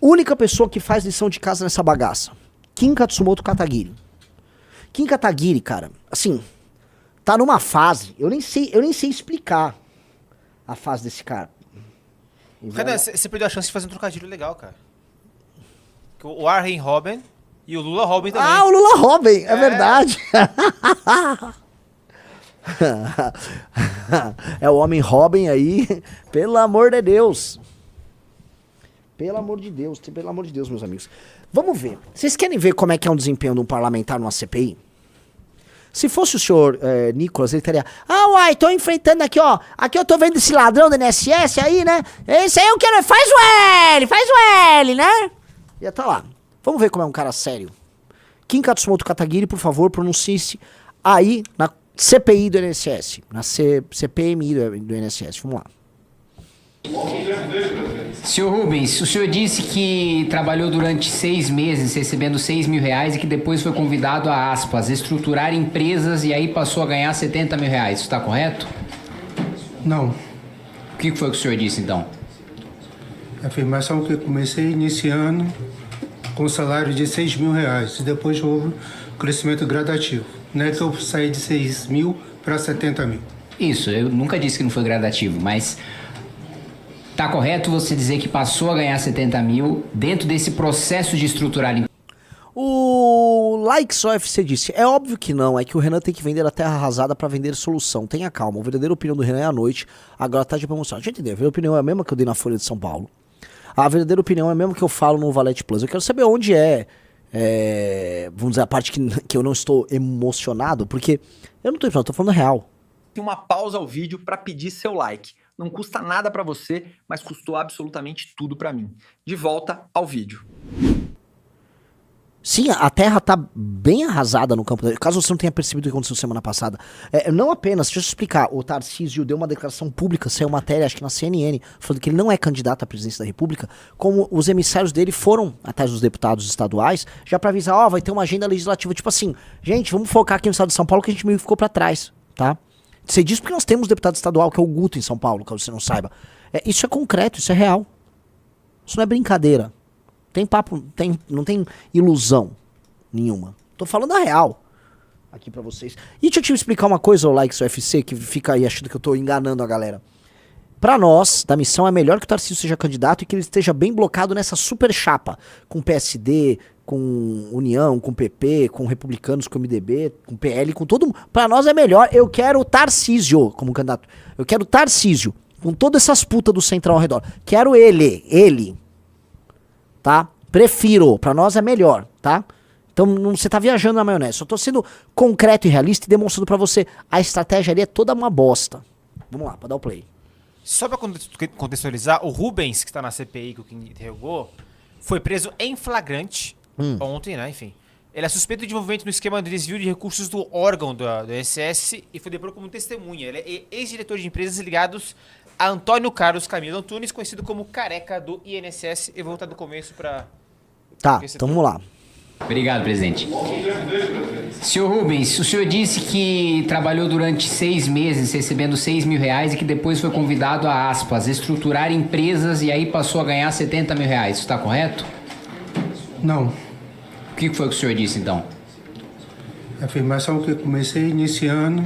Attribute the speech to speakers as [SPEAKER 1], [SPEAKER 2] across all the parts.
[SPEAKER 1] Única pessoa que faz lição de casa nessa bagaça. Kim Katsumoto Katagiri. Kim Katagiri, cara, assim, tá numa fase, eu nem sei explicar a fase desse cara.
[SPEAKER 2] Renan, você perdeu a chance de fazer um trocadilho legal, cara. O Arjen Robben e o Lula Robben também.
[SPEAKER 1] Ah, o Lula Robben, é verdade. É o homem Robben aí, pelo amor de Deus. Pelo amor de Deus, meus amigos. Vamos ver. Vocês querem ver como é que é um desempenho de um parlamentar numa CPI? Se fosse o senhor Nicolas, ele estaria... Ah, uai, tô enfrentando aqui, ó. Aqui eu tô vendo esse ladrão do INSS aí, né? Esse aí eu quero... Faz o L, né? Ia tá lá. Vamos ver como é um cara sério. Kim Katsumoto Katagiri, por favor, pronuncie-se aí na CPI do INSS. Na CPMI do INSS. Vamos lá.
[SPEAKER 3] Senhor Rubens, o senhor disse que trabalhou durante 6 meses recebendo R$6.000 e que depois foi convidado a, aspas, estruturar empresas e aí passou a ganhar R$70.000. Isso está correto?
[SPEAKER 4] Não.
[SPEAKER 3] O que foi que o senhor disse então?
[SPEAKER 4] A afirmação que eu comecei iniciando com salário de R$6.000 e depois houve um crescimento gradativo. Não é que eu saí de 6.000 para 70.000.
[SPEAKER 3] Isso, eu nunca disse que não foi gradativo, mas... Tá correto você dizer que passou a ganhar 70.000 dentro desse processo de estruturar...
[SPEAKER 1] O Likes OFC disse, é óbvio que não, é que o Renan tem que vender a terra arrasada pra vender solução. Tenha calma, a verdadeira opinião do Renan é à noite, agora tá de promoção. Deixa eu entender, a verdadeira opinião é a mesma que eu dei na Folha de São Paulo. A verdadeira opinião é a mesma que eu falo no Valete Plus. Eu quero saber onde vamos dizer, a parte que eu não estou emocionado, porque eu não tô emocionado, eu tô falando real.
[SPEAKER 5] Tem uma pausa ao vídeo pra pedir seu like. Não custa nada pra você, mas custou absolutamente tudo pra mim. De volta ao vídeo.
[SPEAKER 1] Sim, a terra tá bem arrasada no campo. Caso você não tenha percebido o que aconteceu semana passada. Não apenas, deixa eu explicar. O Tarcísio deu uma declaração pública, saiu matéria, acho que na CNN, falando que ele não é candidato à presidência da República, como os emissários dele foram atrás dos deputados estaduais, já pra avisar, vai ter uma agenda legislativa. Tipo assim, gente, vamos focar aqui no estado de São Paulo que a gente meio que ficou pra trás, tá? Você diz porque nós temos deputado estadual, que é o Guto em São Paulo, caso você não saiba. Isso é concreto, isso é real. Isso não é brincadeira. Tem papo, não tem ilusão nenhuma. Tô falando a real aqui pra vocês. E deixa eu te explicar uma coisa, o Likes UFC, que fica aí achando que eu tô enganando a galera. Pra nós, da missão, é melhor que o Tarcísio seja candidato e que ele esteja bem blocado nessa super chapa, com PSD, com União, com PP, com Republicanos, com MDB, com PL, com todo mundo. Pra nós é melhor, eu quero o Tarcísio como candidato. Eu quero o Tarcísio, com todas essas putas do Centrão ao redor. Quero ele. Tá? Prefiro, pra nós é melhor, tá? Então você tá viajando na maionese. Só tô sendo concreto e realista e demonstrando pra você a estratégia ali é toda uma bosta. Vamos lá, pra dar o play.
[SPEAKER 2] Só pra contextualizar, o Rubens, que tá na CPI que o Kim interrogou, foi preso em flagrante ontem, né? Enfim. Ele é suspeito de envolvimento no esquema de desvio de recursos do órgão do INSS e foi deposto como testemunha. Ele é ex-diretor de empresas ligados a Antônio Carlos Camilo Antunes, conhecido como Careca do INSS. Eu vou voltar do começo pra...
[SPEAKER 1] Tá, então vamos lá.
[SPEAKER 3] Obrigado, presidente. Senhor Rubens, o senhor disse que trabalhou durante 6 meses recebendo R$6.000 e que depois foi convidado a, aspas, estruturar empresas e aí passou a ganhar R$70.000. Isso está correto?
[SPEAKER 4] Não.
[SPEAKER 3] O que foi que o senhor disse então?
[SPEAKER 4] A afirmação que eu comecei iniciando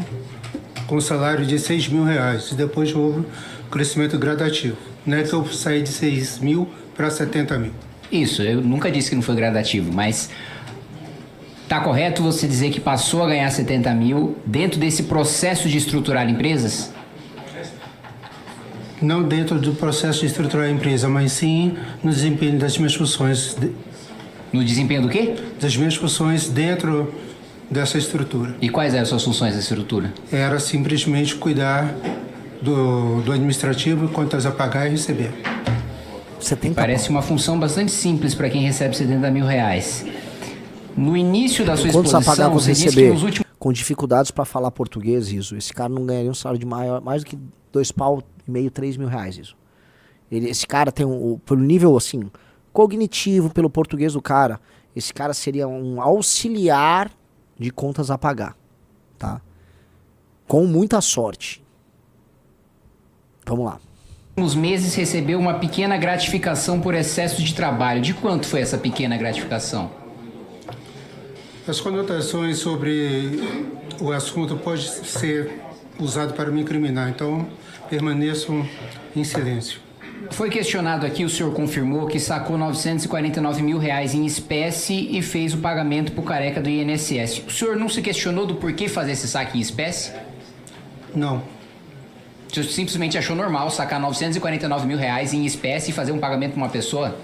[SPEAKER 4] com salário de R$6.000 e depois houve um crescimento gradativo. Não é que eu saí de 6.000 para 70.000.
[SPEAKER 3] Isso, eu nunca disse que não foi gradativo, mas tá correto você dizer que passou a ganhar 70.000 dentro desse processo de estruturar empresas?
[SPEAKER 4] Não dentro do processo de estruturar a empresa, mas sim no desempenho das minhas funções.
[SPEAKER 3] No desempenho do quê?
[SPEAKER 4] Das minhas funções dentro dessa estrutura.
[SPEAKER 3] E quais eram as suas funções da estrutura?
[SPEAKER 4] Era simplesmente cuidar do administrativo, contas a pagar e receber.
[SPEAKER 1] 70
[SPEAKER 3] Parece uma função bastante simples para quem recebe R$70.000. No início da sua
[SPEAKER 1] quantos a pagar
[SPEAKER 3] exposição,
[SPEAKER 1] você
[SPEAKER 3] você disse que
[SPEAKER 1] receber?
[SPEAKER 3] nos últimos...
[SPEAKER 1] Com dificuldades pra falar português, isso. Esse cara não ganharia um salário de mais do que R$2,5, R$3.000, isso. Esse cara tem pelo nível, assim, cognitivo, pelo português do cara, esse cara seria um auxiliar de contas a pagar, tá? Com muita sorte. Vamos lá.
[SPEAKER 3] últimos meses recebeu uma pequena gratificação por excesso de trabalho. De quanto foi essa pequena gratificação?
[SPEAKER 4] As conotações sobre o assunto podem ser usadas para me incriminar, então permaneço em silêncio.
[SPEAKER 3] Foi questionado aqui, o senhor confirmou que sacou R$949 mil em espécie e fez o pagamento para o careca do INSS. O senhor não se questionou do porquê fazer esse saque em espécie?
[SPEAKER 4] Não,
[SPEAKER 3] O senhor simplesmente achou normal sacar R$949 mil em espécie e fazer um pagamento para uma pessoa?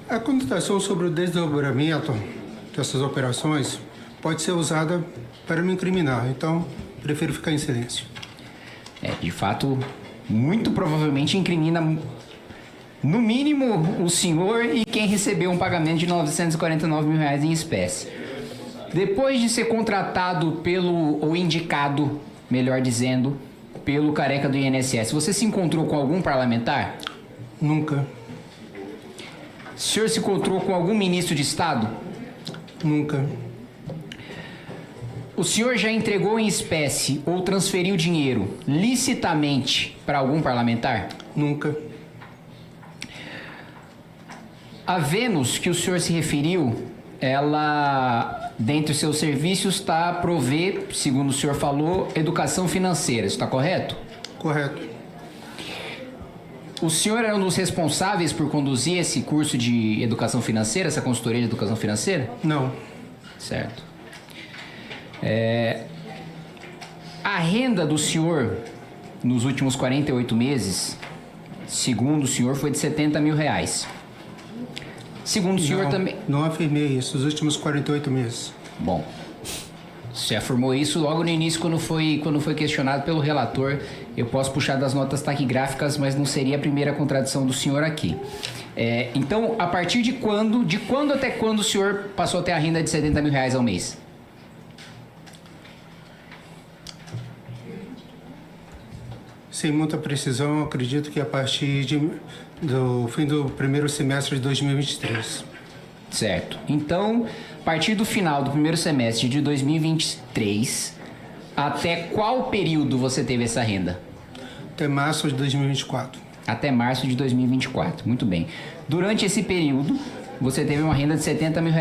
[SPEAKER 4] a conotação sobre o desdobramento dessas operações pode ser usada para me incriminar, então prefiro ficar em silêncio.
[SPEAKER 3] De fato, muito provavelmente incrimina, no mínimo, o senhor e quem recebeu um pagamento de R$949 mil em espécie. Depois de ser contratado ou indicado, melhor dizendo, pelo careca do INSS, você se encontrou com algum parlamentar?
[SPEAKER 4] Nunca,
[SPEAKER 3] O senhor se encontrou com algum ministro de Estado?
[SPEAKER 4] nunca,
[SPEAKER 3] O senhor já entregou em espécie ou transferiu dinheiro licitamente para algum parlamentar?
[SPEAKER 4] nunca,
[SPEAKER 3] A Vênus que o senhor se referiu, ela, dentre os seus serviços, está a prover, segundo o senhor falou, educação financeira. Isso está correto?
[SPEAKER 4] correto,
[SPEAKER 3] O senhor é um dos responsáveis por conduzir esse curso de educação financeira, essa consultoria de educação financeira?
[SPEAKER 4] não,
[SPEAKER 3] Certo. A renda do senhor nos últimos 48 meses, segundo o senhor, foi de R$70 mil. Segundo o senhor
[SPEAKER 4] não,
[SPEAKER 3] também...
[SPEAKER 4] não afirmei isso nos últimos 48 meses.
[SPEAKER 3] Bom, você afirmou isso logo no início quando foi questionado pelo relator. Eu posso puxar das notas taquigráficas, mas não seria a primeira contradição do senhor aqui. Então, a partir de quando até quando o senhor passou a ter a renda de R$70 mil ao mês?
[SPEAKER 4] Sem muita precisão, acredito que a partir do fim do primeiro semestre de 2023.
[SPEAKER 3] Certo. Então, a partir do final do primeiro semestre de 2023, até qual período você teve essa renda?
[SPEAKER 4] Até março de 2024.
[SPEAKER 3] Até março de 2024. Muito bem. Durante esse período, você teve uma renda de R$70 mil.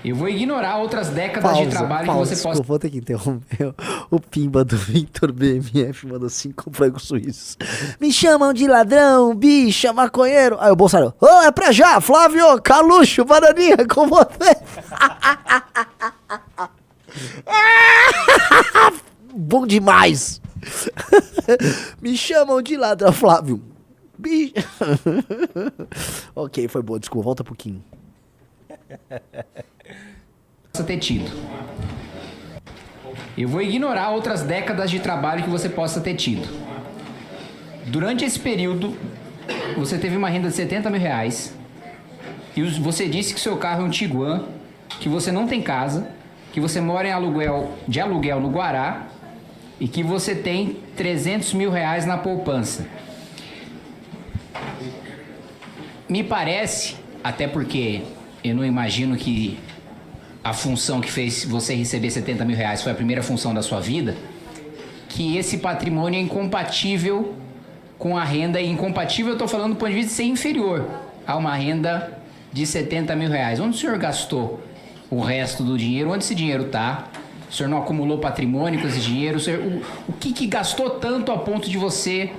[SPEAKER 3] Eu vou ignorar outras décadas de trabalho que você
[SPEAKER 1] desculpa,
[SPEAKER 3] possa...
[SPEAKER 1] vou ter que interromper. O Pimba do Victor BMF mandou 5 frangos suíços. Me chamam de ladrão, bicha, maconheiro. Aí o Bolsonaro, é pra já, Flávio, Caluxo, bananinha, com você. Bom demais. Me chamam de ladrão, Flávio. Bicha. Ok, foi boa, desculpa, volta um pouquinho.
[SPEAKER 3] ter tido. Eu vou ignorar outras décadas de trabalho que você possa ter tido. Durante esse período, você teve uma renda de R$70 mil e você disse que seu carro é um Tiguan, que você não tem casa, que você mora de aluguel no Guará e que você tem R$300 mil na poupança. Me parece, até porque eu não imagino que a função que fez você receber R$70 mil foi a primeira função da sua vida, que esse patrimônio é incompatível com a renda, e incompatível eu estou falando do ponto de vista de ser inferior a uma renda de R$70 mil. Onde o senhor gastou o resto do dinheiro? Onde esse dinheiro está? O senhor não acumulou patrimônio com esse dinheiro? O que gastou tanto a ponto de você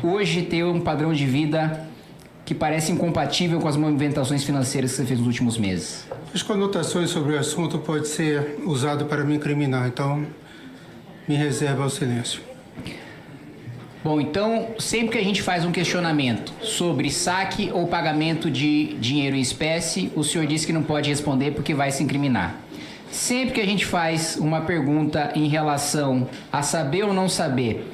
[SPEAKER 3] hoje ter um padrão de vida que parece incompatível com as movimentações financeiras que você fez nos últimos meses?
[SPEAKER 4] As conotações sobre o assunto podem ser usadas para me incriminar, então me reservo ao silêncio.
[SPEAKER 3] Bom, então, sempre que a gente faz um questionamento sobre saque ou pagamento de dinheiro em espécie, o senhor diz que não pode responder porque vai se incriminar. Sempre que a gente faz uma pergunta em relação a saber ou não saber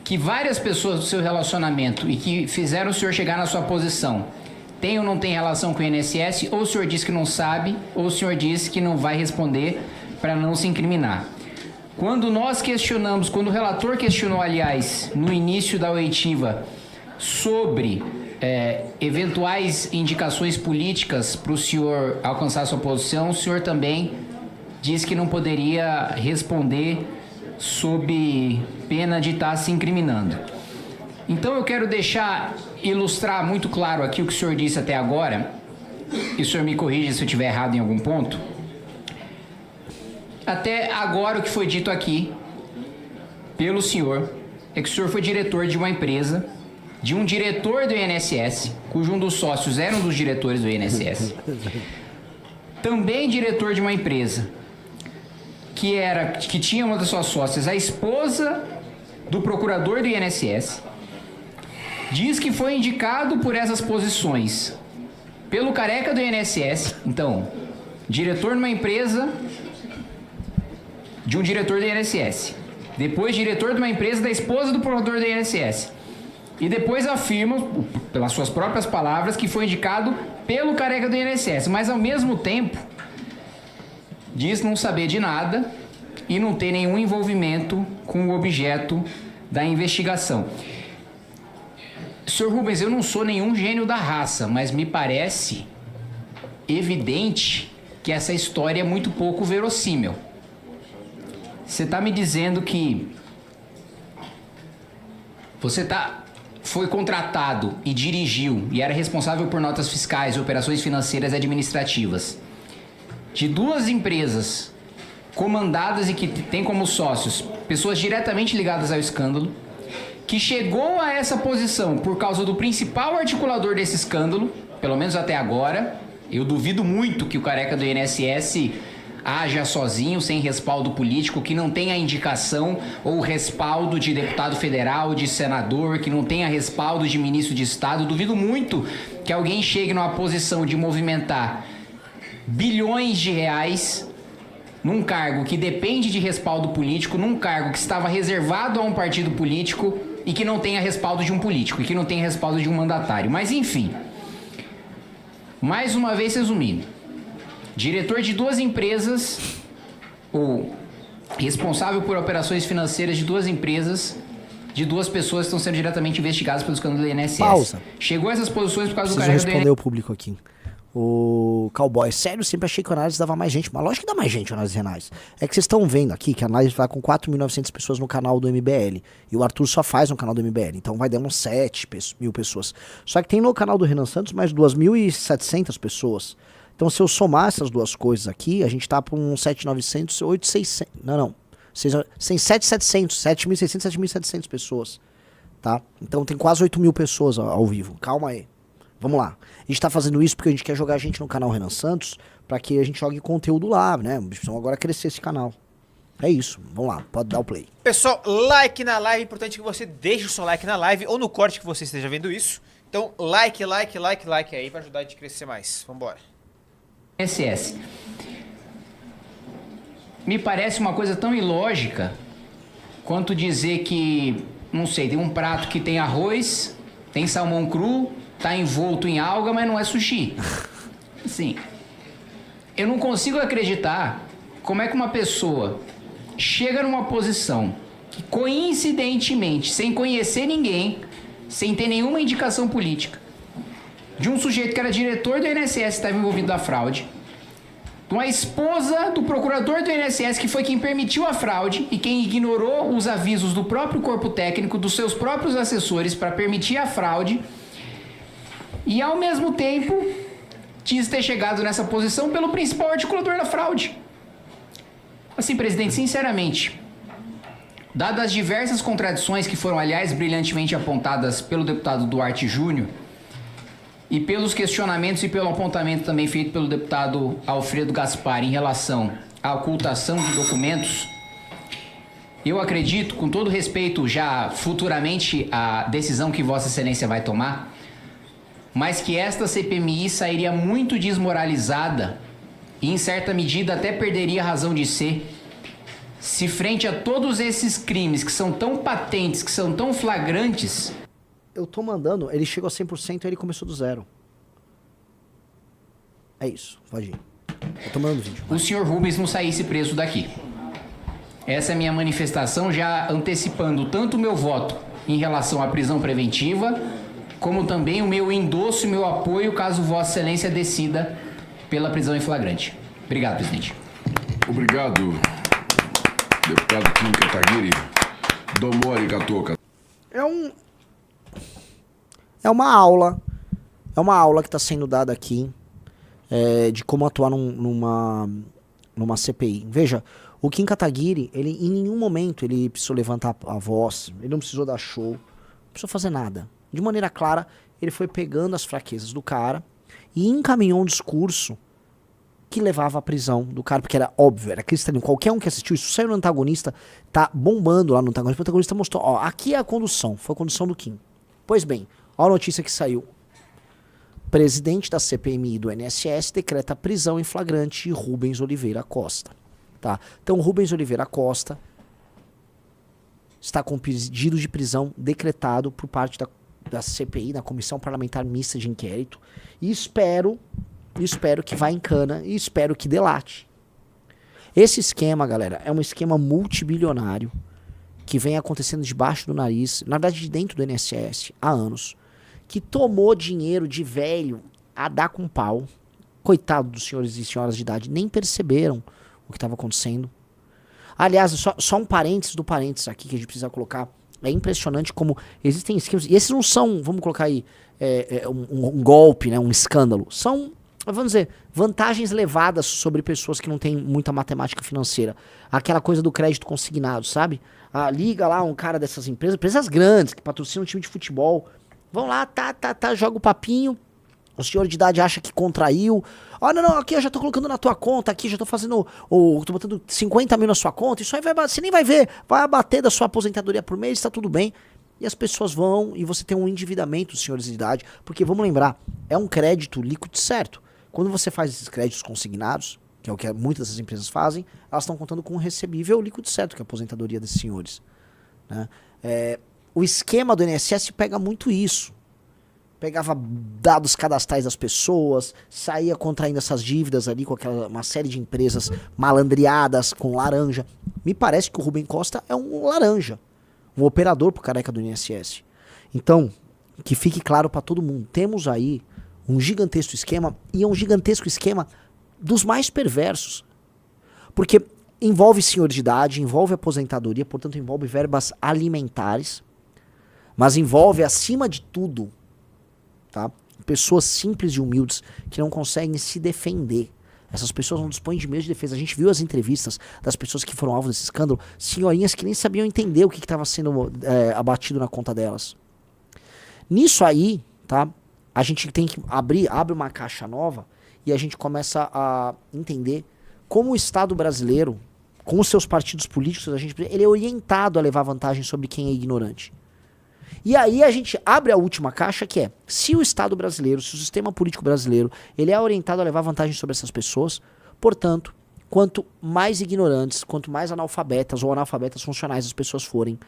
[SPEAKER 3] que várias pessoas do seu relacionamento e que fizeram o senhor chegar na sua posição tem ou não tem relação com o INSS, ou o senhor diz que não sabe, ou o senhor diz que não vai responder para não se incriminar. Quando nós questionamos, quando o relator questionou, aliás, no início da oitiva, sobre eventuais indicações políticas para o senhor alcançar a sua posição, o senhor também disse que não poderia responder sob pena de estar se incriminando. Então eu quero ilustrar muito claro aqui o que o senhor disse até agora, e o senhor me corrija se eu estiver errado em algum ponto. Até agora o que foi dito aqui pelo senhor é que o senhor foi diretor de uma empresa, de um diretor do INSS, cujo um dos sócios era um dos diretores do INSS, também diretor de uma empresa que tinha uma das suas sócias, a esposa do procurador do INSS, diz que foi indicado por essas posições pelo careca do INSS, então, diretor numa empresa de um diretor do INSS, depois diretor de uma empresa da esposa do procurador do INSS, e depois afirma, pelas suas próprias palavras, que foi indicado pelo careca do INSS, mas ao mesmo tempo diz não saber de nada e não ter nenhum envolvimento com o objeto da investigação. Sr. Rubens, eu não sou nenhum gênio da raça, mas me parece evidente que essa história é muito pouco verossímil. Você está me dizendo que foi contratado e dirigiu e era responsável por notas fiscais e operações financeiras e administrativas de duas empresas comandadas e que tem como sócios pessoas diretamente ligadas ao escândalo, que chegou a essa posição por causa do principal articulador desse escândalo, pelo menos até agora. Eu duvido muito que o careca do INSS haja sozinho, sem respaldo político, que não tenha indicação ou respaldo de deputado federal, de senador, que não tenha respaldo de ministro de Estado. Duvido muito que alguém chegue numa posição de movimentar bilhões de reais num cargo que depende de respaldo político, num cargo que estava reservado a um partido político e que não tenha respaldo de um político, e que não tenha respaldo de um mandatário. Mas enfim, mais uma vez resumindo, diretor de duas empresas, ou responsável por operações financeiras de duas empresas, de duas pessoas que estão sendo diretamente investigadas pelo escândalo do INSS.
[SPEAKER 1] Pausa.
[SPEAKER 3] Chegou a essas posições por causa do
[SPEAKER 1] Preciso
[SPEAKER 3] careca do
[SPEAKER 1] responder o público aqui. O Cowboy, sério, sempre achei que o análise dava mais gente, mas lógico que dá mais gente o análise renais. É que vocês estão vendo aqui que a análise vai com 4.900 pessoas no canal do MBL. E o Arthur só faz no canal do MBL. Então vai dar uns 7.000 pessoas. Só que tem no canal do Renan Santos mais 2.700 pessoas. Então se eu somar essas duas coisas aqui, a gente tá por uns 7.900, 8.600. Não. 7.700, 7.600, 7.700 pessoas. Tá? Então tem quase 8.000 pessoas ao vivo. Calma aí. Vamos lá. A gente tá fazendo isso porque a gente quer jogar a gente no canal Renan Santos pra que a gente jogue conteúdo lá, né? Precisamos agora crescer esse canal. É isso. Vamos lá. Pode dar o play.
[SPEAKER 2] Pessoal, like na live. É importante que você deixe o seu like na live ou no corte que você esteja vendo isso. Então, like aí pra ajudar a gente a crescer mais. Vambora.
[SPEAKER 3] INSS. Me parece uma coisa tão ilógica quanto dizer que, não sei, tem um prato que tem arroz, tem salmão cru, tá envolto em alga, mas não é sushi. Assim, eu não consigo acreditar como é que uma pessoa chega numa posição que, coincidentemente, sem conhecer ninguém, sem ter nenhuma indicação política, de um sujeito que era diretor do INSS e estava envolvido na fraude, de uma esposa do procurador do INSS que foi quem permitiu a fraude e quem ignorou os avisos do próprio corpo técnico, dos seus próprios assessores para permitir a fraude, e ao mesmo tempo diz ter chegado nessa posição pelo principal articulador da fraude. Assim, presidente, sinceramente, dadas as diversas contradições que foram, aliás, brilhantemente apontadas pelo deputado Duarte Júnior, e pelos questionamentos e pelo apontamento também feito pelo deputado Alfredo Gaspar em relação à ocultação de documentos, eu acredito, com todo respeito já futuramente à decisão que Vossa Excelência vai tomar, mas que esta CPMI sairia muito desmoralizada e, em certa medida, até perderia a razão de ser, se frente a todos esses crimes que são tão patentes, que são tão flagrantes.
[SPEAKER 1] Eu tô mandando, ele chegou a 100% e ele começou do zero. É isso, pode ir. Eu tô mandando vídeo.
[SPEAKER 3] O senhor Rubens não saísse preso daqui. Essa é a minha manifestação, já antecipando tanto o meu voto em relação à prisão preventiva, como também o meu endosso e meu apoio caso Vossa Excelência decida pela prisão em flagrante. Obrigado, presidente.
[SPEAKER 6] Obrigado, deputado Kim Kataguiri. Domo arigato.
[SPEAKER 1] é uma aula que está sendo dada aqui de como atuar numa CPI. Veja, o Kim Kataguiri, ele em nenhum momento ele precisou levantar a voz, ele não precisou dar show, não precisou fazer nada. De maneira clara, ele foi pegando as fraquezas do cara e encaminhou um discurso que levava à prisão do cara, porque era óbvio, era cristalino. Qualquer um que assistiu isso, saiu no antagonista, tá bombando lá no antagonista. O antagonista mostrou, ó, aqui é a condução, foi a condução do Kim. Pois bem, ó a notícia que saiu. Presidente da CPMI do INSS decreta prisão em flagrante de Rubens Oliveira Costa. Tá? Então, Rubens Oliveira Costa está com pedido de prisão decretado por parte da CPI, da Comissão Parlamentar Mista de Inquérito, e espero que vá em cana e espero que delate. Esse esquema, galera, é um esquema multibilionário que vem acontecendo debaixo do nariz, na verdade dentro do INSS, há anos, que tomou dinheiro de velho a dar com pau. Coitado dos senhores e senhoras de idade, nem perceberam o que estava acontecendo. Aliás, só um parênteses do parênteses aqui que a gente precisa colocar. É impressionante como existem esquemas, e esses não são, vamos colocar aí, um golpe, né, um escândalo. São, vamos dizer, vantagens levadas sobre pessoas que não têm muita matemática financeira. Aquela coisa do crédito consignado, sabe? Liga lá um cara dessas empresas grandes, que patrocinam um time de futebol. Vão lá, joga o papinho. O senhor de idade acha que contraiu. Não, aqui eu já tô colocando na tua conta, aqui já tô fazendo, tô botando 50 mil na sua conta, isso aí você nem vai ver, vai abater da sua aposentadoria por mês, tá tudo bem. E as pessoas vão, e você tem um endividamento, senhores de idade, porque vamos lembrar, é um crédito líquido certo. Quando você faz esses créditos consignados, que é o que muitas das empresas fazem, elas estão contando com um recebível líquido certo, que é a aposentadoria desses senhores. Né? O esquema do INSS pega muito isso. Pegava dados cadastrais das pessoas, saía contraindo essas dívidas ali com uma série de empresas malandreadas com laranja. Me parece que o Rubem Costa é um laranja, um operador pro careca do INSS. Então, que fique claro para todo mundo, temos aí um gigantesco esquema, e é um gigantesco esquema dos mais perversos. Porque envolve senhor de idade, envolve aposentadoria, portanto envolve verbas alimentares, mas envolve acima de tudo, tá? Pessoas simples e humildes que não conseguem se defender. Essas pessoas não dispõem de meios de defesa. A gente viu as entrevistas das pessoas que foram alvo desse escândalo, senhorinhas que nem sabiam entender o que estava sendo abatido na conta delas. Nisso aí, tá? A gente tem que abre uma caixa nova e a gente começa a entender como o Estado brasileiro, com os seus partidos políticos, ele é orientado a levar vantagem sobre quem é ignorante. E aí a gente abre a última caixa, que é, se o Estado brasileiro, se o sistema político brasileiro, ele é orientado a levar vantagem sobre essas pessoas, portanto, quanto mais ignorantes, quanto mais analfabetas ou analfabetas funcionais as pessoas forem,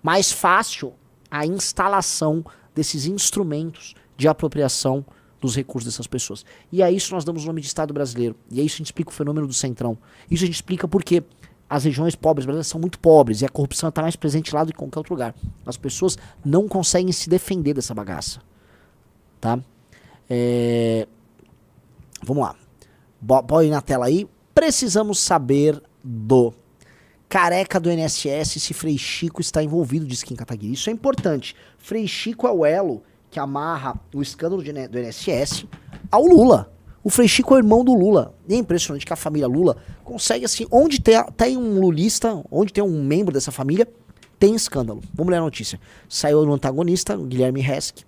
[SPEAKER 1] mais fácil a instalação desses instrumentos de apropriação dos recursos dessas pessoas. E a isso nós damos o nome de Estado brasileiro. E a isso a gente explica o fenômeno do Centrão. Isso a gente explica porque as regiões pobres brasileiras são muito pobres e a corrupção está mais presente lá do que em qualquer outro lugar. As pessoas não conseguem se defender dessa bagaça. Tá? Vamos lá. Põe na tela aí. Precisamos saber do careca do INSS se Frei Chico está envolvido, diz Kim Kataguiri. Isso é importante. Frei Chico é o elo que amarra o escândalo do INSS ao Lula. O Frei Chico é o irmão do Lula. E é impressionante que a família Lula consegue, assim, onde tem um lulista, onde tem um membro dessa família, tem escândalo. Vamos ler a notícia. Saiu no antagonista, o Guilherme Resch.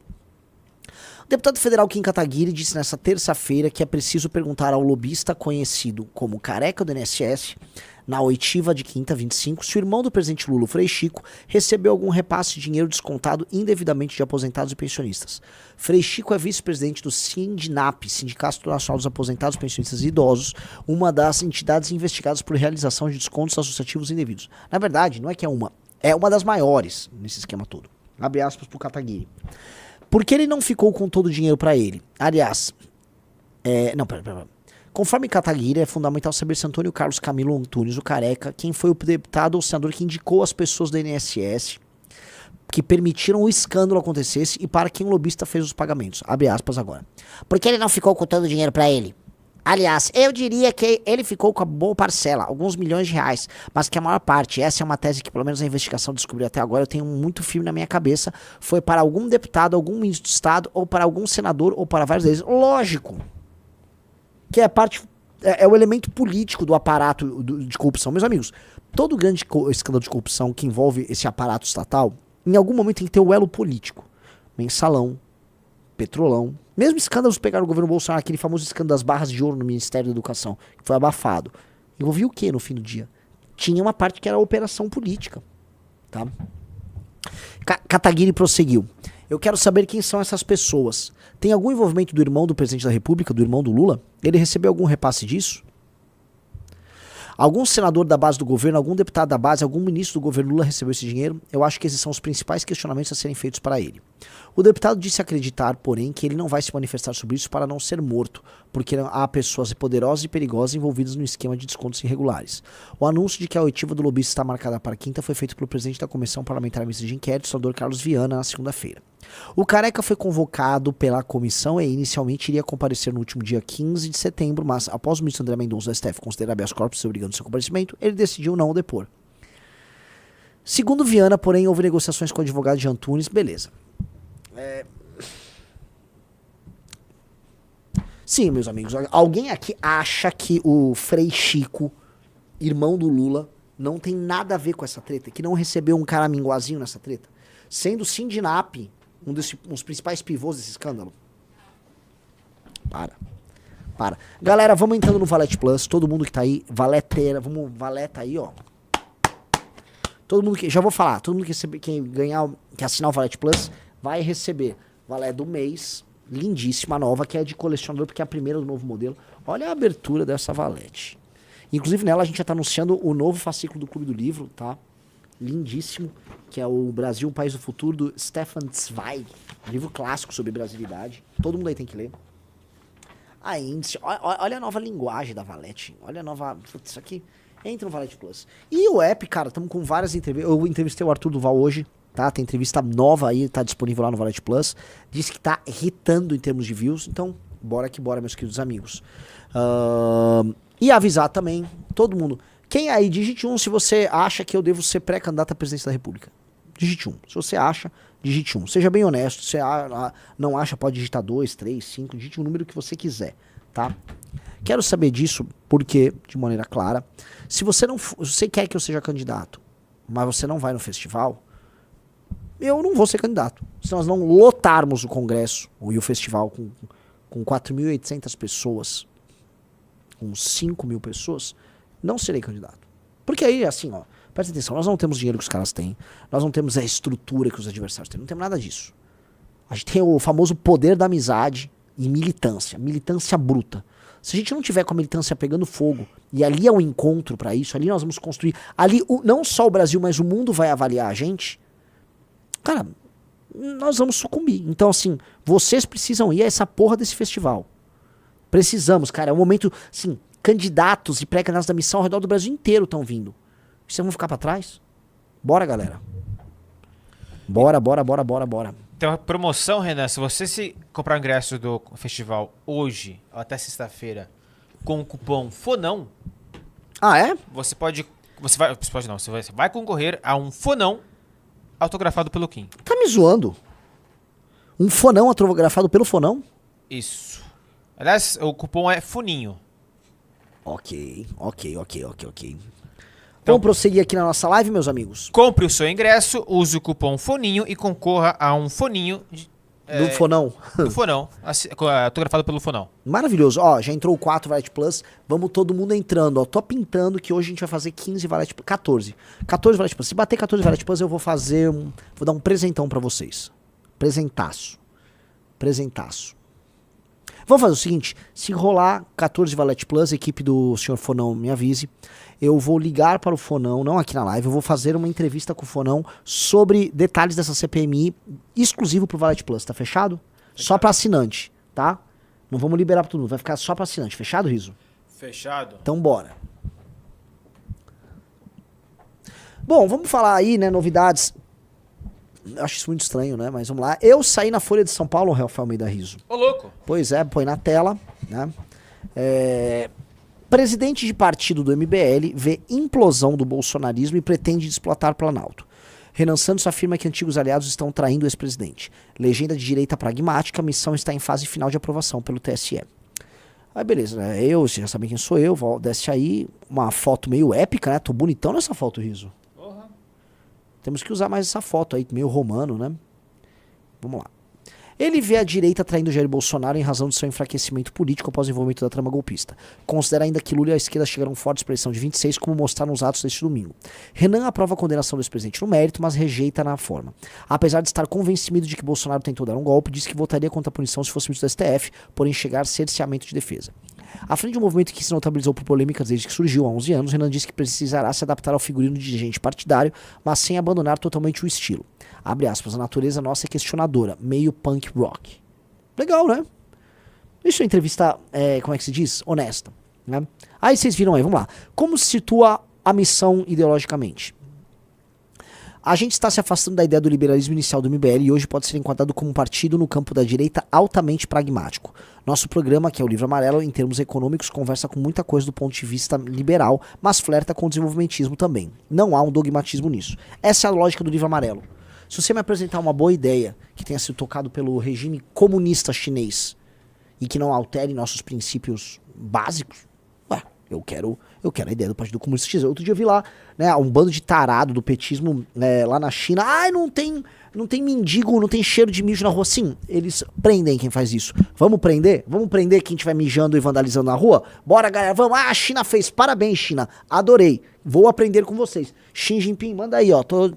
[SPEAKER 1] O deputado federal Kim Kataguiri disse nessa terça-feira que é preciso perguntar ao lobista conhecido como careca do INSS, na oitiva de quinta, 25, se o irmão do presidente Lula, o Frei Chico, recebeu algum repasse de dinheiro descontado indevidamente de aposentados e pensionistas. Frei Chico é vice-presidente do Sindinap, Sindicato Nacional dos Aposentados, Pensionistas e Idosos, uma das entidades investigadas por realização de descontos associativos indevidos. Na verdade, não é que é uma das maiores nesse esquema todo. Abre aspas pro Kataguiri. Porque ele não ficou com todo o dinheiro para ele? Aliás, pera. Conforme Kataguiri, é fundamental saber se Antônio Carlos Camilo Antunes, o careca, quem foi o deputado ou senador que indicou as pessoas do INSS que permitiram o escândalo acontecesse e para quem o lobista fez os pagamentos. Abre aspas agora. Porque ele não ficou com todo o dinheiro para ele? Aliás, eu diria que ele ficou com a boa parcela, alguns milhões de reais, mas que a maior parte, essa é uma tese que pelo menos a investigação descobriu até agora, eu tenho muito firme na minha cabeça, foi para algum deputado, algum ministro de Estado, ou para algum senador, ou para vários deles. Lógico que é parte, é o elemento político do aparato de corrupção. Meus amigos, todo grande escândalo de corrupção que envolve esse aparato estatal, em algum momento tem que ter o elo político. Mensalão, Petrolão. Mesmo escândalos pegaram o governo Bolsonaro, aquele famoso escândalo das barras de ouro no Ministério da Educação, que foi abafado. Envolvia o que no fim do dia? Tinha uma parte que era a operação política. Tá? Kataguiri prosseguiu. Eu quero saber quem são essas pessoas. Tem algum envolvimento do irmão do presidente da República, do irmão do Lula? Ele recebeu algum repasse disso? Algum senador da base do governo, algum deputado da base, algum ministro do governo Lula recebeu esse dinheiro? Eu acho que esses são os principais questionamentos a serem feitos para ele. O deputado disse acreditar, porém, que ele não vai se manifestar sobre isso para não ser morto, porque há pessoas poderosas e perigosas envolvidas no esquema de descontos irregulares. O anúncio de que a oitiva do lobista está marcada para quinta foi feito pelo presidente da Comissão Parlamentar Mista de Inquérito, o senador Carlos Viana, na segunda-feira. O Careca foi convocado pela comissão e inicialmente iria comparecer no último dia 15 de setembro, mas após o ministro André Mendonça do STF considerar habeas corpus obrigando seu comparecimento, ele decidiu não o depor. Segundo Viana, porém, houve negociações com o advogado de Antunes, beleza. Sim, meus amigos, alguém aqui acha que o Frei Chico, irmão do Lula, não tem nada a ver com essa treta? Que não recebeu um caraminguazinho nessa treta? Sendo o Sindinap um dos principais pivôs desse escândalo? Para. Galera, vamos entrando no Valete Plus, todo mundo que tá aí, valeteira, vamos, valeta aí, ó. Todo mundo que, já vou falar, todo mundo que assinar o Valete Plus vai receber Valé do mês, lindíssima, nova, que é de colecionador, porque é a primeira do novo modelo. Olha a abertura dessa Valete. Inclusive nela a gente já tá anunciando o novo fascículo do Clube do Livro, tá? Lindíssimo, que é o Brasil, um País do Futuro, do Stefan Zweig, um livro clássico sobre brasilidade. Todo mundo aí tem que ler. A índice, olha a nova linguagem da Valete, olha a nova, putz, isso aqui, entra no Valete Plus. E o app, cara, estamos com várias entrevistas, eu entrevistei o Arthur Duval hoje, tá? Tem entrevista nova aí, tá disponível lá no Valete Plus. Diz que tá irritando em termos de views. Então, bora que bora, meus queridos amigos. E avisar também, todo mundo. Quem aí, digite 1 se você acha que eu devo ser pré-candidato à presidência da República. Digite 1. Se você acha, digite 1. Seja bem honesto. Se você não acha, pode digitar 2, 3, 5. Digite o número que você quiser, tá? Quero saber disso porque, de maneira clara, se você quer que eu seja candidato, mas você não vai no festival, eu não vou ser candidato. Se nós não lotarmos o Congresso e o festival com 4.800 pessoas, com 5.000 pessoas, não serei candidato. Porque aí, assim, ó, presta atenção, nós não temos dinheiro que os caras têm, nós não temos a estrutura que os adversários têm, não temos nada disso. A gente tem o famoso poder da amizade e militância bruta. Se a gente não tiver com a militância pegando fogo, e ali é um encontro pra isso, ali nós vamos construir, ali não só o Brasil, mas o mundo vai avaliar a gente, cara, nós vamos sucumbir. Então, assim, vocês precisam ir a essa porra desse festival. Precisamos, cara, é um momento, assim, candidatos e pré-candidatos da missão ao redor do Brasil inteiro estão vindo. Vocês vão ficar pra trás? Bora, galera. Bora.
[SPEAKER 2] Tem uma promoção, Renan, se você comprar o ingresso do festival hoje, ou até sexta-feira, com o cupom FONÃO...
[SPEAKER 1] Ah, é?
[SPEAKER 2] Você vai concorrer a um fonão autografado pelo Kim.
[SPEAKER 1] Tá me zoando? Um fonão autografado pelo fonão?
[SPEAKER 2] Isso. Aliás, o cupom é FONINHO.
[SPEAKER 1] Ok.
[SPEAKER 2] Então,
[SPEAKER 1] vamos prosseguir aqui na nossa live, meus amigos.
[SPEAKER 2] Compre o seu ingresso, use o cupom FONINHO e concorra a um foninho
[SPEAKER 1] Do fonão.
[SPEAKER 2] do fonão, autografado pelo fonão.
[SPEAKER 1] Maravilhoso. Ó, já entrou o 4 Valete Plus. Vamos todo mundo entrando. Ó, tô pintando que hoje a gente vai fazer 15 Valete Plus. 14 Valete Plus. Se bater 14 Valete Plus, eu vou fazer vou dar um presentão pra vocês. Presentaço. Vamos fazer o seguinte, se rolar 14 Valete Plus, a equipe do senhor Fonão me avise, eu vou ligar para o Fonão, não aqui na live, eu vou fazer uma entrevista com o Fonão sobre detalhes dessa CPMI exclusivo pro Valete Plus, tá fechado? Só para assinante, tá? Não vamos liberar para todo mundo, vai ficar só para assinante, fechado, Riso?
[SPEAKER 2] Fechado.
[SPEAKER 1] Então bora. Bom, vamos falar aí, né, novidades. Acho isso muito estranho, né? Mas vamos lá. Eu saí na Folha de São Paulo, Rafael Almeida Riso.
[SPEAKER 2] Ô, louco.
[SPEAKER 1] Pois é, põe na tela, né? Presidente de partido do MBL vê implosão do bolsonarismo e pretende explotar Planalto. Renan Santos afirma que antigos aliados estão traindo o ex-presidente. Legenda de direita pragmática, a missão está em fase final de aprovação pelo TSE. Aí beleza, né? Vocês já sabem quem sou eu, desce aí, uma foto meio épica, né? Tô bonitão nessa foto, Riso. Temos que usar mais essa foto aí, meio romano, né? Vamos lá. Ele vê a direita traindo Jair Bolsonaro em razão de seu enfraquecimento político após o envolvimento da trama golpista. Considera ainda que Lula e a esquerda chegaram fortes para a eleição de 26, como mostraram os atos deste domingo. Renan aprova a condenação do ex-presidente no mérito, mas rejeita na forma. Apesar de estar convencido de que Bolsonaro tentou dar um golpe, disse que votaria contra a punição se fosse ministro do STF, porém chegar cerceamento de defesa. À frente de um movimento que se notabilizou por polêmicas desde que surgiu há 11 anos, Renan disse que precisará se adaptar ao figurino de dirigente partidário, mas sem abandonar totalmente o estilo. Abre aspas, a natureza nossa é questionadora, meio punk rock. Legal, né? Isso é entrevista, como é que se diz? Honesta. Né? Aí vocês viram aí, vamos lá. Como se situa a missão ideologicamente? A gente está se afastando da ideia do liberalismo inicial do MBL e hoje pode ser enquadrado como um partido no campo da direita altamente pragmático. Nosso programa, que é o Livro Amarelo, em termos econômicos, conversa com muita coisa do ponto de vista liberal, mas flerta com o desenvolvimentismo também. Não há um dogmatismo nisso. Essa é a lógica do Livro Amarelo. Se você me apresentar uma boa ideia que tenha sido tocado pelo regime comunista chinês e que não altere nossos princípios básicos, eu quero a ideia do Partido Comunista Chinês. Outro dia eu vi lá, né, um bando de tarado do petismo lá na China. Não tem mendigo, não tem cheiro de mijo na rua. Sim, eles prendem quem faz isso. Vamos prender? Vamos prender quem estiver mijando e vandalizando na rua? Bora, galera, vamos. A China fez. Parabéns, China. Adorei. Vou aprender com vocês. Xi Jinping, manda aí, ó. Tô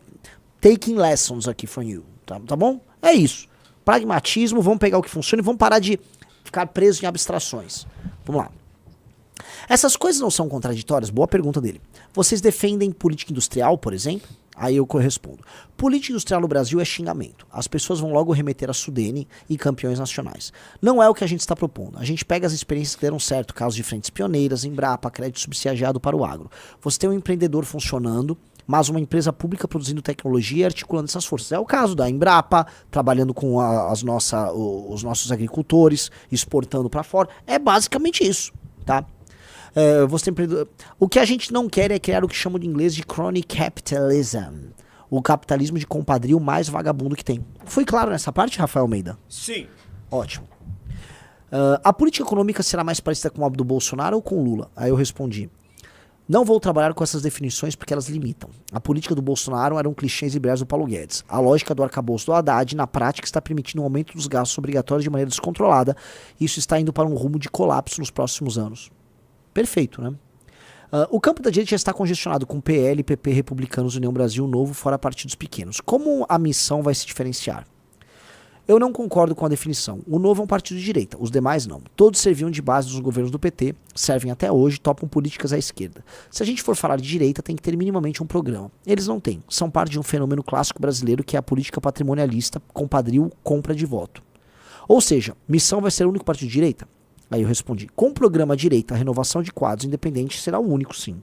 [SPEAKER 1] taking lessons aqui from you. Tá bom? É isso. Pragmatismo, vamos pegar o que funciona e vamos parar de ficar presos em abstrações. Vamos lá. Essas coisas não são contraditórias? Boa pergunta dele. Vocês defendem política industrial, por exemplo? Aí eu correspondo. Política industrial no Brasil é xingamento. As pessoas vão logo remeter a Sudene e campeões nacionais. Não é o que a gente está propondo. A gente pega as experiências que deram certo, casos de frentes pioneiras, Embrapa, crédito subsidiado para o agro. Você tem um empreendedor funcionando, mas uma empresa pública produzindo tecnologia e articulando essas forças. É o caso da Embrapa, trabalhando com os nossos agricultores, exportando para fora. É basicamente isso, tá? O que a gente não quer é criar o que chamam de inglês de crony capitalism. O capitalismo de compadrio mais vagabundo que tem. Foi claro nessa parte, Rafael Almeida?
[SPEAKER 2] Sim.
[SPEAKER 1] Ótimo. A política econômica será mais parecida com a do Bolsonaro ou com o Lula? Aí eu respondi. Não vou trabalhar com essas definições porque elas limitam. A política do Bolsonaro eram clichês liberais do Paulo Guedes. A lógica do arcabouço do Haddad, na prática, está permitindo um aumento dos gastos obrigatórios de maneira descontrolada. E isso está indo para um rumo de colapso nos próximos anos. Perfeito, né? O campo da direita já está congestionado com PL, PP, Republicanos, União Brasil, Novo, fora partidos pequenos. Como a missão vai se diferenciar? Eu não concordo com a definição. O Novo é um partido de direita, os demais não. Todos serviam de base dos governos do PT, servem até hoje, topam políticas à esquerda. Se a gente for falar de direita, tem que ter minimamente um programa. Eles não têm. São parte de um fenômeno clássico brasileiro que é a política patrimonialista, compadrio, compra de voto. Ou seja, missão vai ser o único partido de direita? Aí eu respondi, com o programa direita, a renovação de quadros independentes será o único, sim.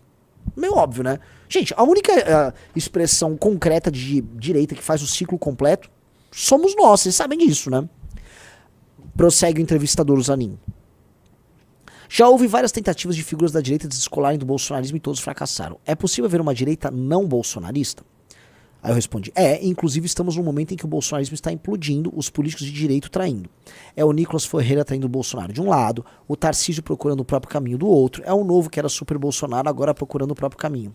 [SPEAKER 1] Meio óbvio, né? Gente, a única expressão concreta de direita que faz o ciclo completo somos nós, vocês sabem disso, né? Prossegue o entrevistador Zanin. Já houve várias tentativas de figuras da direita de descolarem do bolsonarismo e todos fracassaram. É possível haver uma direita não bolsonarista? Aí eu respondi, inclusive estamos num momento em que o bolsonarismo está implodindo, os políticos de direito traindo. É o Nicolas Ferreira traindo o Bolsonaro de um lado, o Tarcísio procurando o próprio caminho do outro, é o Novo que era super Bolsonaro agora procurando o próprio caminho.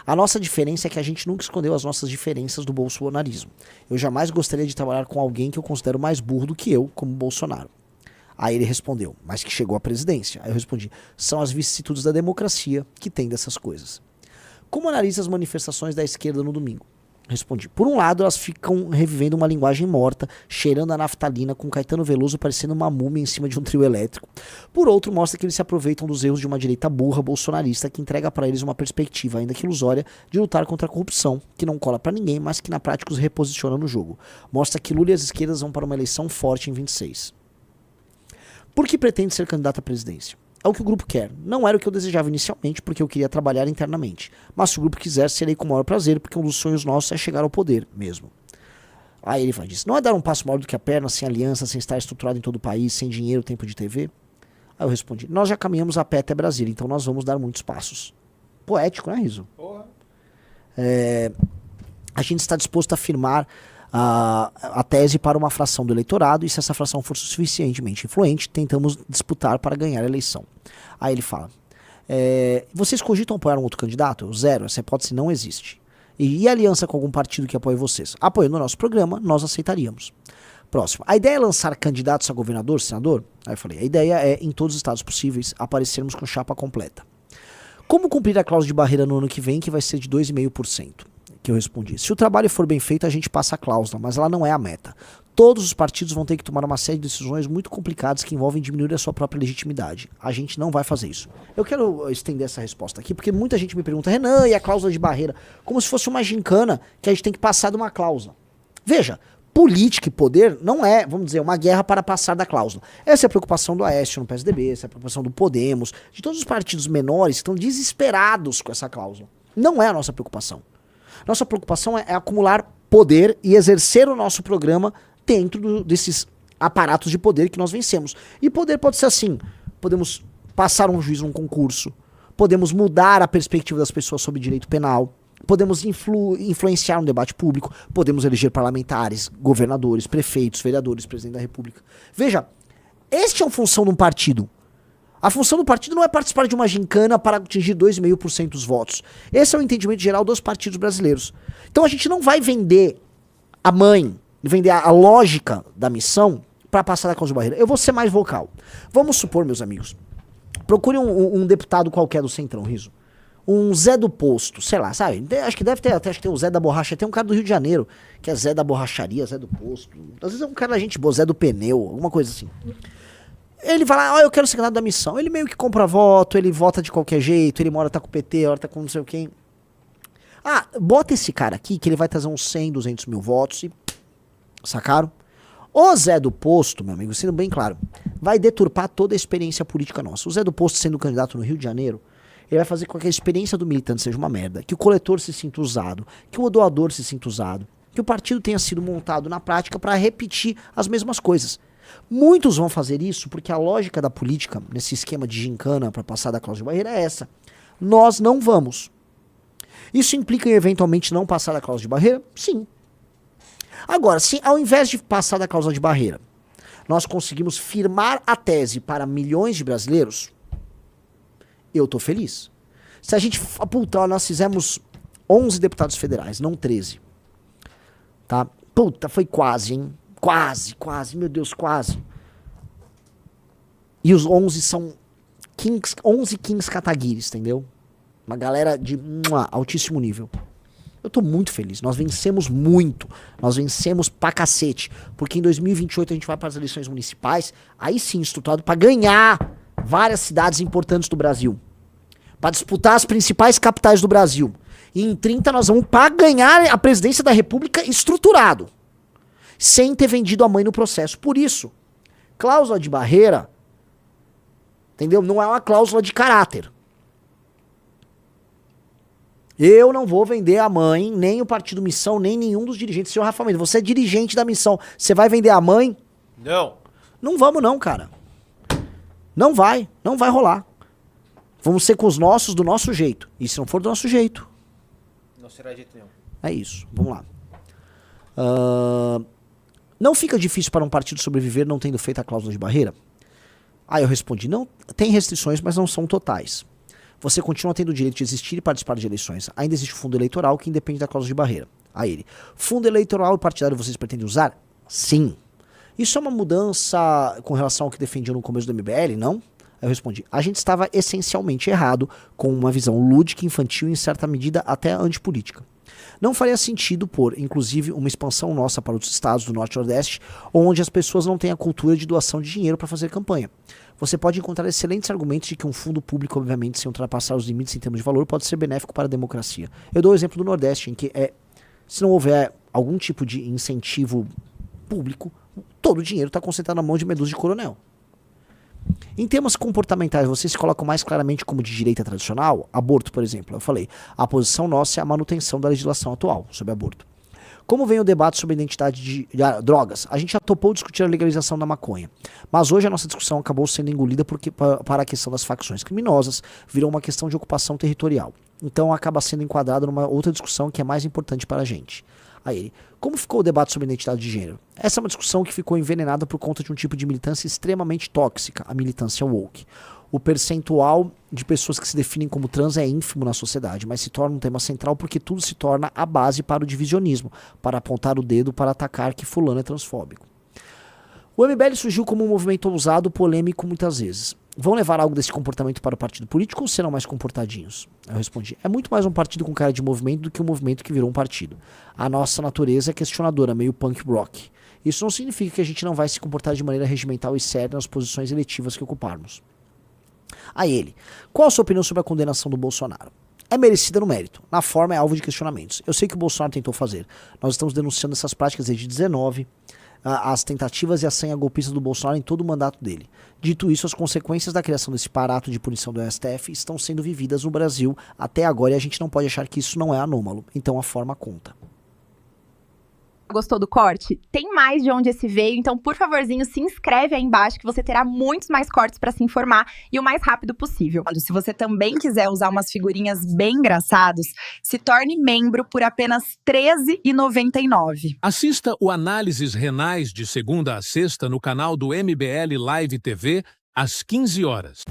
[SPEAKER 1] A nossa diferença é que a gente nunca escondeu as nossas diferenças do bolsonarismo. Eu jamais gostaria de trabalhar com alguém que eu considero mais burro do que eu, como Bolsonaro. Aí ele respondeu, mas que chegou à presidência. Aí eu respondi, são as vicissitudes da democracia que tem dessas coisas. Como analisa as manifestações da esquerda no domingo? Respondi, por um lado elas ficam revivendo uma linguagem morta, cheirando a naftalina, com Caetano Veloso parecendo uma múmia em cima de um trio elétrico. Por outro, mostra que eles se aproveitam dos erros de uma direita burra bolsonarista que entrega para eles uma perspectiva, ainda que ilusória, de lutar contra a corrupção, que não cola para ninguém, mas que na prática os reposiciona no jogo. Mostra que Lula e as esquerdas vão para uma eleição forte em 26. Por que pretende ser candidato à presidência? É o que o grupo quer. Não era o que eu desejava inicialmente, porque eu queria trabalhar internamente. Mas se o grupo quiser, serei com o maior prazer, porque um dos sonhos nossos é chegar ao poder mesmo. Aí ele vai dizer, não é dar um passo maior do que a perna, sem aliança, sem estar estruturado em todo o país, sem dinheiro, tempo de TV? Aí eu respondi, nós já caminhamos a pé até Brasília, então nós vamos dar muitos passos. Poético, né, Riso?
[SPEAKER 2] Porra.
[SPEAKER 1] A gente está disposto a firmar a tese para uma fração do eleitorado e se essa fração for suficientemente influente, tentamos disputar para ganhar a eleição. Aí ele fala, vocês cogitam apoiar um outro candidato? Zero, essa hipótese não existe. E a aliança com algum partido que apoie vocês? Apoiando o nosso programa, nós aceitaríamos. Próximo. A ideia é lançar candidatos a governador, senador? Aí eu falei, a ideia é, em todos os estados possíveis, aparecermos com chapa completa. Como cumprir a cláusula de barreira no ano que vem, que vai ser de 2,5%? Que eu respondi. Se o trabalho for bem feito, a gente passa a cláusula, mas ela não é a meta. Todos os partidos vão ter que tomar uma série de decisões muito complicadas que envolvem diminuir a sua própria legitimidade. A gente não vai fazer isso. Eu quero estender essa resposta aqui, porque muita gente me pergunta, Renan, e a cláusula de barreira? Como se fosse uma gincana que a gente tem que passar de uma cláusula. Veja, política e poder não é, vamos dizer, uma guerra para passar da cláusula. Essa é a preocupação do Aécio no PSDB, essa é a preocupação do Podemos, de todos os partidos menores que estão desesperados com essa cláusula. Não é a nossa preocupação. Nossa preocupação é acumular poder e exercer o nosso programa dentro desses aparatos de poder que nós vencemos. E poder pode ser assim, podemos passar um juiz num concurso, podemos mudar a perspectiva das pessoas sobre direito penal, podemos influenciar um debate público, podemos eleger parlamentares, governadores, prefeitos, vereadores, presidente da república. Veja, este é uma função de um partido. A função do partido não é participar de uma gincana para atingir 2,5% dos votos. Esse é o entendimento geral dos partidos brasileiros. Então a gente não vai vender a mãe, vender a lógica da missão para passar da cláusula de barreira. Eu vou ser mais vocal. Vamos supor, meus amigos, procure um deputado qualquer do Centrão, Riso. Um Zé do Posto, sei lá, sabe? Acho que deve ter, até acho que tem o Zé da Borracha, tem um cara do Rio de Janeiro, que é Zé da Borracharia, Zé do Posto. Às vezes é um cara da gente boa, Zé do Pneu, alguma coisa assim. Ele vai lá, eu quero ser candidato da missão. Ele meio que compra voto, ele vota de qualquer jeito, ele mora tá com o PT, hora tá com não sei quem. Bota esse cara aqui, que ele vai trazer uns 100, 200 mil votos e... Sacaram? O Zé do Posto, meu amigo, sendo bem claro, vai deturpar toda a experiência política nossa. O Zé do Posto sendo candidato no Rio de Janeiro, ele vai fazer com que a experiência do militante seja uma merda, que o coletor se sinta usado, que o doador se sinta usado, que o partido tenha sido montado na prática para repetir as mesmas coisas. Muitos vão fazer isso porque a lógica da política, nesse esquema de gincana para passar da cláusula de barreira, é essa. Nós não vamos. Isso implica em eventualmente não passar da cláusula de barreira? Sim. Agora, se ao invés de passar da cláusula de barreira, nós conseguimos firmar a tese para milhões de brasileiros, eu tô feliz. Se a gente... Puta, nós fizemos 11 deputados federais, não 13. Tá? Puta, foi quase, hein? Quase, meu Deus, quase. E os 11 são 11 Kings Kataguiris, entendeu? Uma galera de altíssimo nível. Eu tô muito feliz. Nós vencemos muito. Nós vencemos pra cacete. Porque em 2028 a gente vai para as eleições municipais. Aí sim, estruturado pra ganhar várias cidades importantes do Brasil. Pra disputar as principais capitais do Brasil. E em 30 nós vamos pra ganhar a presidência da República estruturado. Sem ter vendido a mãe no processo. Por isso, cláusula de barreira, entendeu? Não é uma cláusula de caráter. Eu não vou vender a mãe, nem o Partido Missão, nem nenhum dos dirigentes. Senhor Rafa Mendes, você é dirigente da missão. Você vai vender a mãe?
[SPEAKER 2] Não.
[SPEAKER 1] Não vamos não, cara. Não vai rolar. Vamos ser com os nossos do nosso jeito. E se não for do nosso jeito?
[SPEAKER 2] Não será de jeito nenhum.
[SPEAKER 1] É isso, vamos lá. Não fica difícil para um partido sobreviver não tendo feito a cláusula de barreira? Aí eu respondi, não, tem restrições, mas não são totais. Você continua tendo o direito de existir e participar de eleições. Ainda existe o fundo eleitoral que independe da cláusula de barreira. Aí ele, fundo eleitoral e partidário vocês pretendem usar? Sim. Isso é uma mudança com relação ao que defendiam no começo do MBL, não? Aí eu respondi, a gente estava essencialmente errado com uma visão lúdica, infantil e em certa medida até antipolítica. Não faria sentido pôr, inclusive, uma expansão nossa para outros estados do Norte e Nordeste, onde as pessoas não têm a cultura de doação de dinheiro para fazer campanha. Você pode encontrar excelentes argumentos de que um fundo público, obviamente, sem ultrapassar os limites em termos de valor, pode ser benéfico para a democracia. Eu dou o exemplo do Nordeste, em que se não houver algum tipo de incentivo público, todo o dinheiro está concentrado na mão de medusa de coronel. Em temas comportamentais, vocês se colocam mais claramente como de direita tradicional? Aborto, por exemplo. Eu falei, a posição nossa é a manutenção da legislação atual sobre aborto. Como vem o debate sobre a identidade de drogas? A gente já topou discutir a legalização da maconha, mas hoje a nossa discussão acabou sendo engolida para a questão das facções criminosas, virou uma questão de ocupação territorial. Então acaba sendo enquadrado numa outra discussão que é mais importante para a gente. Aí ele, como ficou o debate sobre identidade de gênero? Essa é uma discussão que ficou envenenada por conta de um tipo de militância extremamente tóxica, a militância woke. O percentual de pessoas que se definem como trans é ínfimo na sociedade, mas se torna um tema central porque tudo se torna a base para o divisionismo, para apontar o dedo para atacar que fulano é transfóbico. O MBL surgiu como um movimento ousado, polêmico muitas vezes. Vão levar algo desse comportamento para o partido político ou serão mais comportadinhos? Eu respondi, é muito mais um partido com cara de movimento do que um movimento que virou um partido. A nossa natureza é questionadora, meio punk rock. Isso não significa que a gente não vai se comportar de maneira regimental e séria nas posições eletivas que ocuparmos. A ele, qual a sua opinião sobre a condenação do Bolsonaro? É merecida no mérito, na forma é alvo de questionamentos. Eu sei que o Bolsonaro tentou fazer. Nós estamos denunciando essas práticas desde 2019, as tentativas e a senha golpista do Bolsonaro em todo o mandato dele. Dito isso, as consequências da criação desse aparato de punição do STF estão sendo vividas no Brasil até agora e a gente não pode achar que isso não é anômalo. Então a forma conta.
[SPEAKER 6] Gostou do corte? Tem mais de onde esse veio, então por favorzinho se inscreve aí embaixo que você terá muitos mais cortes para se informar e o mais rápido possível. Se você também quiser usar umas figurinhas bem engraçadas, se torne membro por apenas R$ 13,99.
[SPEAKER 7] Assista o Análises Renais de segunda a sexta no canal do MBL Live TV às 15 horas.